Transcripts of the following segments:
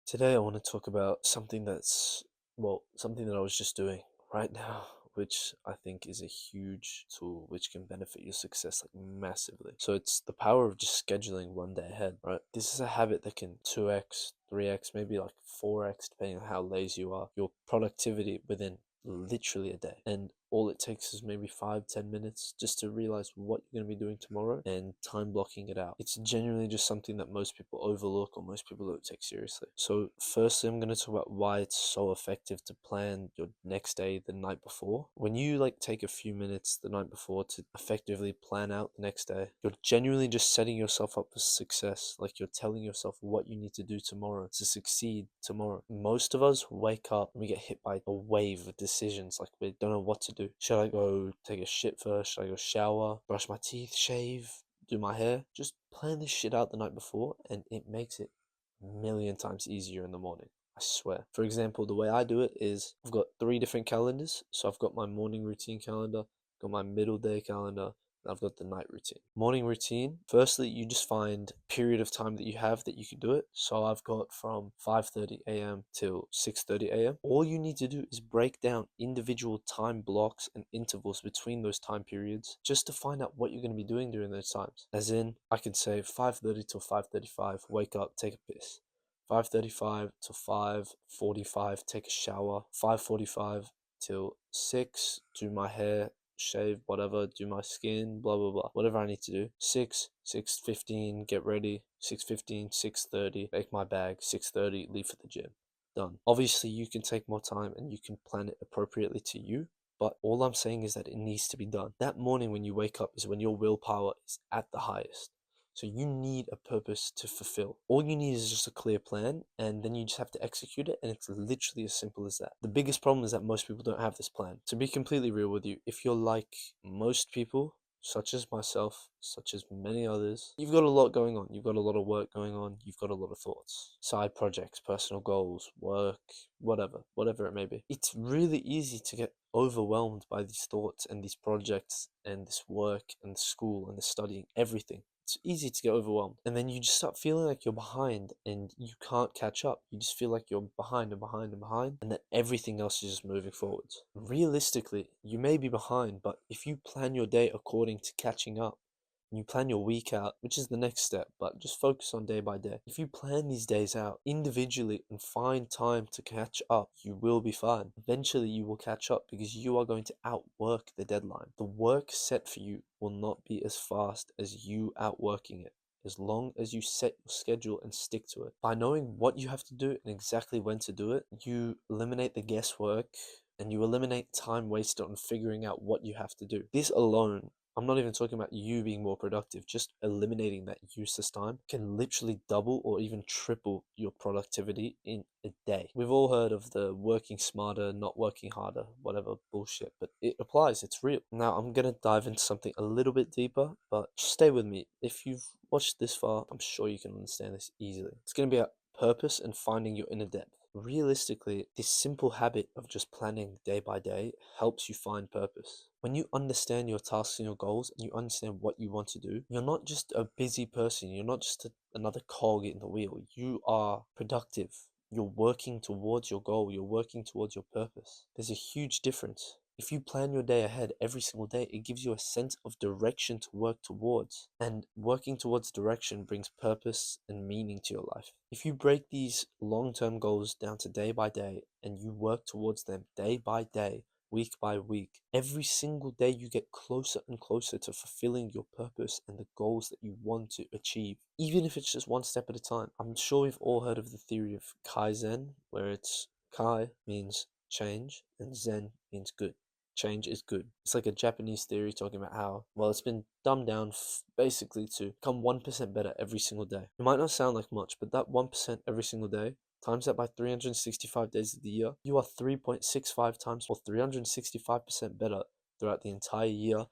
Today, I want to talk about something that I was just doing right now, which I think is a huge tool which can benefit your success like massively. So it's the power of just scheduling one day ahead, right? This is a habit that can 2x, 3x, maybe like 4x, depending on how lazy you are, your productivity within literally a day. And all it takes is maybe 5, 10 minutes just to realize what you're going to be doing tomorrow and time blocking it out. It's genuinely just something that most people overlook or most people don't take seriously. So firstly, I'm going to talk about why it's so effective to plan your next day the night before. When you take a few minutes the night before to effectively plan out the next day, you're genuinely just setting yourself up for success. Like, you're telling yourself what you need to do tomorrow to succeed tomorrow. Most of us wake up and we get hit by a wave of decisions. Like, we don't know what to do. Should I go take a shit first? Should I go shower, brush my teeth, shave, do my hair? Just plan this shit out the night before and it makes it a million times easier in the morning. I swear. For example, the way I do it is I've got 3 different calendars. So I've got my morning routine calendar, got my middle day calendar, and I've got the night routine. Morning routine, firstly, you just find a period of time that you have that you can do it. So I've got from 5:30 a.m. till 6:30 a.m. All you need to do is break down individual time blocks and intervals between those time periods just to find out what you're going to be doing during those times. As in, I could say 5:30 till 5:35, wake up, take a piss. 5:35 to 5:45, take a shower. 5:45 till 6, do my hair, shave, whatever, do my skin, blah blah blah, whatever I need to do. 6:15, get ready. 6:15, 6:30, make my bag. 6:30, leave for the gym. Done. Obviously, you can take more time and you can plan it appropriately to you, but all I'm saying is that it needs to be done. That morning when you wake up is when your willpower is at the highest. So you need a purpose to fulfill. All you need is just a clear plan, and then you just have to execute it, and it's literally as simple as that. The biggest problem is that most people don't have this plan. To be completely real with you, if you're like most people, such as myself, such as many others, you've got a lot going on. You've got a lot of work going on. You've got a lot of thoughts, side projects, personal goals, work, whatever it may be. It's really easy to get overwhelmed by these thoughts and these projects and this work and school and the studying, everything. It's easy to get overwhelmed. And then you just start feeling like you're behind and you can't catch up. You just feel like you're behind and behind and behind, and that everything else is just moving forwards. Realistically, you may be behind, but if you plan your day according to catching up, and you plan your week out, which is the next step, but just focus on day by day. If you plan these days out individually and find time to catch up, you will be fine. Eventually, you will catch up because you are going to outwork the deadline. The work set for you will not be as fast as you outworking it, as long as you set your schedule and stick to it. By knowing what you have to do and exactly when to do it, you eliminate the guesswork and you eliminate time wasted on figuring out what you have to do. This alone, I'm not even talking about you being more productive, just eliminating that useless time can literally double or even triple your productivity in a day. We've all heard of the working smarter, not working harder, whatever bullshit, but it applies, it's real. Now, I'm gonna dive into something a little bit deeper, but just stay with me. If you've watched this far, I'm sure you can understand this easily. It's gonna be about purpose and finding your inner depth. Realistically, this simple habit of just planning day by day helps you find purpose. When you understand your tasks and your goals and you understand what you want to do, you're not just a busy person, you're not just another cog in the wheel. You are productive. You're working towards your goal, you're working towards your purpose. There's a huge difference. If you plan your day ahead every single day, it gives you a sense of direction to work towards. And working towards direction brings purpose and meaning to your life. If you break these long-term goals down to day by day and you work towards them day by day, week by week, every single day you get closer and closer to fulfilling your purpose and the goals that you want to achieve, even if it's just one step at a time. I'm sure we've all heard of the theory of Kaizen, where it's Kai means change and Zen means good. Change is good. It's like a Japanese theory talking about how, well, it's been dumbed down basically to become 1% better every single day. It might not sound like much, but that 1% every single day, times that by 365 days of the year, you are 3.65 times or 365% better throughout the entire year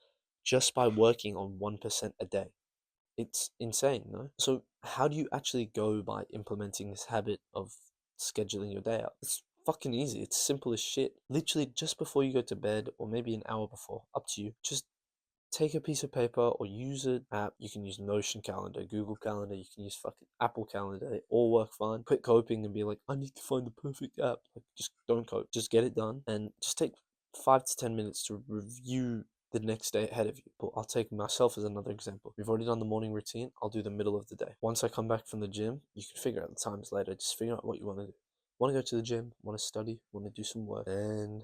just by working on 1% a day. It's insane, no? So how do you actually go by implementing this habit of scheduling your day out? It's fucking easy. It's simple as shit. Literally just before you go to bed, or maybe an hour before, up to you, just take a piece of paper or use an app. You can use Notion Calendar, Google Calendar, you can use fucking Apple Calendar. They all work fine. Quit coping and be like, I need to find the perfect app. Like, just don't cope. Just get it done and just take 5 to 10 minutes to review the next day ahead of you. But I'll take myself as another example. We've already done the morning routine. I'll do the middle of the day. Once I come back from the gym, you can figure out the times later. Just figure out what you want to do. Want to go to the gym? Want to study? Want to do some work? And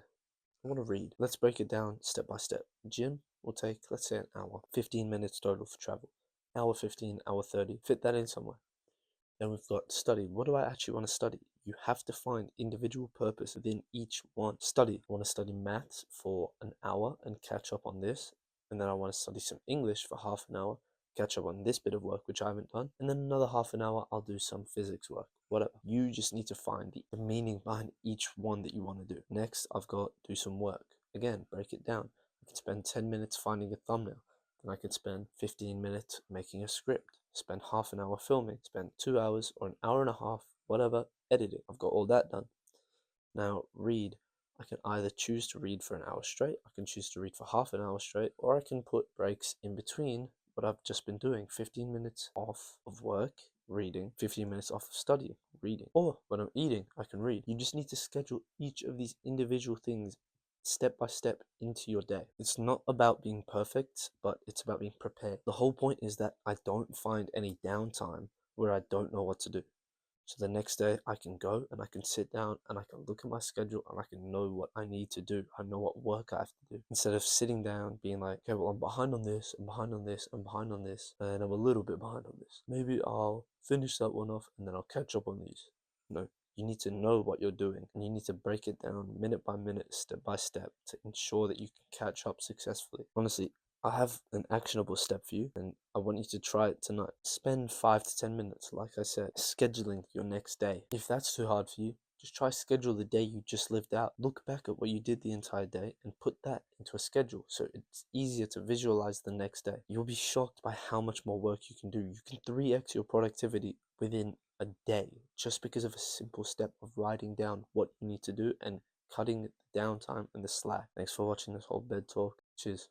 I want to read. Let's break it down step by step. Gym will take, let's say, an hour. 15 minutes total for travel. Hour 15, hour 30. Fit that in somewhere. Then we've got study. What do I actually want to study? You have to find individual purpose within each one. Study. I want to study maths for an hour and catch up on this. And then I want to study some English for half an hour, catch up on this bit of work which I haven't done. And then another half an hour, I'll do some physics work. Whatever. You just need to find the meaning behind each one that you want to do. Next, I've got do some work. Again, break it down. I can spend 10 minutes finding a thumbnail. Then I could spend 15 minutes making a script, spend half an hour filming, spend 2 hours or an hour and a half, whatever, editing. I've got all that done. Now, read. I can either choose to read for an hour straight, I can choose to read for half an hour straight, or I can put breaks in between what I've just been doing. 15 minutes off of work, reading, 15 minutes off of studying, reading. Or when I'm eating, I can read. You just need to schedule each of these individual things step by step into your day. It's not about being perfect, but it's about being prepared. The whole point is that I don't find any downtime where I don't know what to do. So the next day I can go and I can sit down and I can look at my schedule and I can know what I need to do. I know what work I have to do. Instead of sitting down being like, okay, well, I'm behind on this, I'm behind on this, I'm behind on this, and I'm a little bit behind on this. Maybe I'll finish that one off and then I'll catch up on these. No, you need to know what you're doing and you need to break it down minute by minute, step by step to ensure that you can catch up successfully. Honestly, I have an actionable step for you and I want you to try it tonight. Spend 5 to 10 minutes, like I said, scheduling your next day. If that's too hard for you, just try schedule the day you just lived out. Look back at what you did the entire day and put that into a schedule so it's easier to visualize the next day. You'll be shocked by how much more work you can do. You can 3x your productivity within a day just because of a simple step of writing down what you need to do and cutting the downtime and the slack. Thanks for watching this whole bed talk. Cheers.